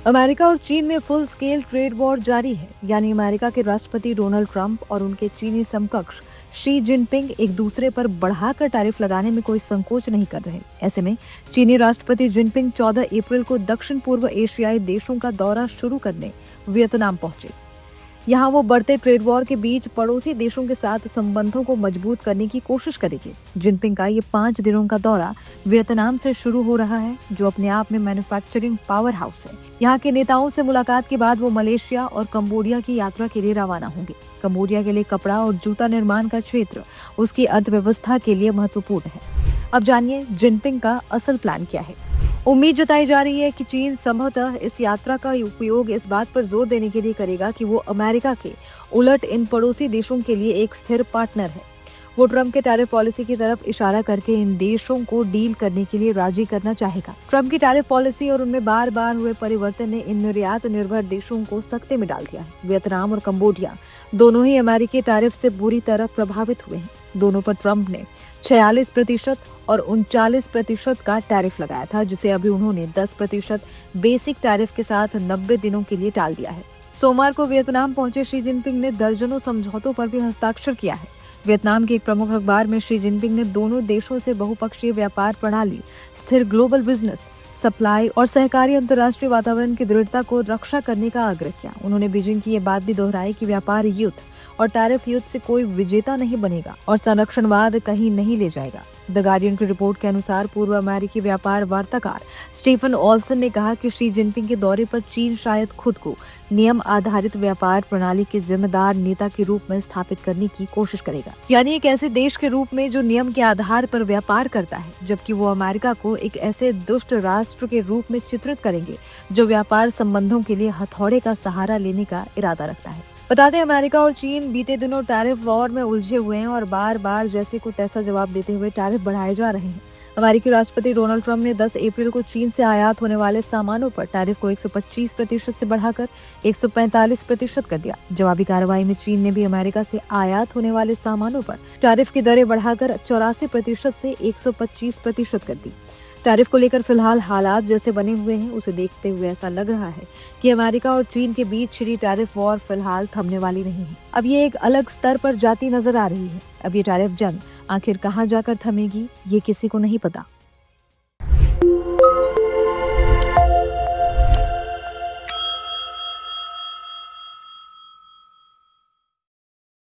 America और चीन में फुल स्केल ट्रेड वॉर जारी है। यानी अमेरिका के राष्ट्रपति डोनाल्ड ट्रंप और उनके चीनी समकक्ष शी जिनपिंग एक दूसरे पर बढ़ाकर टैरिफ लगाने में कोई संकोच नहीं कर रहे। ऐसे में चीनी राष्ट्रपति जिनपिंग 14 अप्रैल को दक्षिण पूर्व एशियाई देशों का दौरा शुरू करने वियतनाम पहुंचे। यहाँ वो बढ़ते ट्रेड वॉर के बीच पड़ोसी देशों के साथ संबंधों को मजबूत करने की कोशिश करेंगे। जिनपिंग का ये 5 दिनों का दौरा वियतनाम से शुरू हो रहा है, जो अपने आप में मैन्युफैक्चरिंग पावर हाउस है। यहाँ के नेताओं से मुलाकात के बाद वो मलेशिया और कंबोडिया की यात्रा के लिए रवाना होंगे। कंबोडिया के लिए कपड़ा और जूता निर्माण का क्षेत्र उसकी अर्थव्यवस्था के लिए महत्वपूर्ण है। अब जानिए जिनपिंग का असल प्लान क्या है। उम्मीद जताई जा रही है कि चीन संभवतः इस यात्रा का उपयोग इस बात पर जोर देने के लिए करेगा कि वो अमेरिका के उलट इन पड़ोसी देशों के लिए एक स्थिर पार्टनर है। वो ट्रंप के टैरिफ पॉलिसी की तरफ इशारा करके इन देशों को डील करने के लिए राजी करना चाहेगा। ट्रंप की टैरिफ पॉलिसी और उनमें बार बार हुए परिवर्तन ने इन निर्यात निर्भर देशों को सख्ते में डाल दिया है। वियतनाम और कंबोडिया दोनों ही अमेरिकी टैरिफ से बुरी तरह प्रभावित हुए हैं। दोनों पर ट्रंप ने 46% और 39% का टैरिफ लगाया था, जिसे अभी उन्होंने 10% बेसिक टैरिफ के साथ 90 दिनों के लिए टाल दिया है। सोमवार को वियतनाम पहुंचे शी जिनपिंग ने दर्जनों समझौतों पर भी हस्ताक्षर किया है। वियतनाम के एक प्रमुख अखबार में शी जिनपिंग ने दोनों देशों से बहुपक्षीय व्यापार प्रणाली, स्थिर ग्लोबल बिजनेस, सप्लाई और सहकारी अंतर्राष्ट्रीय वातावरण की दृढ़ता को रक्षा करने का आग्रह किया। उन्होंने बीजिंग की ये बात भी दोहराई कि व्यापार युद्ध और टैरिफ युद्ध से कोई विजेता नहीं बनेगा और संरक्षणवाद कहीं नहीं ले जाएगा। द गार्डियन की रिपोर्ट के अनुसार पूर्व अमेरिकी व्यापार वार्ताकार स्टीफन ऑल्सन ने कहा कि शी जिनपिंग के दौरे पर चीन शायद खुद को नियम आधारित व्यापार प्रणाली के जिम्मेदार नेता के रूप में स्थापित करने की कोशिश करेगा। यानी एक ऐसे देश के रूप में जो नियम के आधार पर व्यापार करता है, जबकि वो अमेरिका को एक ऐसे दुष्ट राष्ट्र के रूप में चित्रित करेंगे जो व्यापार संबंधों के लिए हथौड़े का सहारा लेने का इरादा रखता है। बता दें, अमेरिका और चीन बीते दिनों टैरिफ वॉर में उलझे हुए हैं और बार बार जैसे को तैसा जवाब देते हुए टैरिफ बढ़ाए जा रहे हैं। अमेरिकी राष्ट्रपति डोनाल्ड ट्रंप ने 10 अप्रैल को चीन से आयात होने वाले सामानों पर टैरिफ को 125% से बढ़ाकर 145% कर दिया। जवाबी कार्रवाई में चीन ने भी अमेरिका से आयात होने वाले सामानों पर टैरिफ की दरें बढ़ाकर 84% से 125% कर दी। टैरिफ को लेकर फिलहाल हालात जैसे बने हुए हैं, उसे देखते हुए ऐसा लग रहा है कि अमेरिका और चीन के बीच छिड़ी टैरिफ वॉर फिलहाल थमने वाली नहीं है। अब ये एक अलग स्तर पर जाती नजर आ रही है। अब ये टैरिफ जंग आखिर कहां जाकर थमेगी, ये किसी को नहीं पता।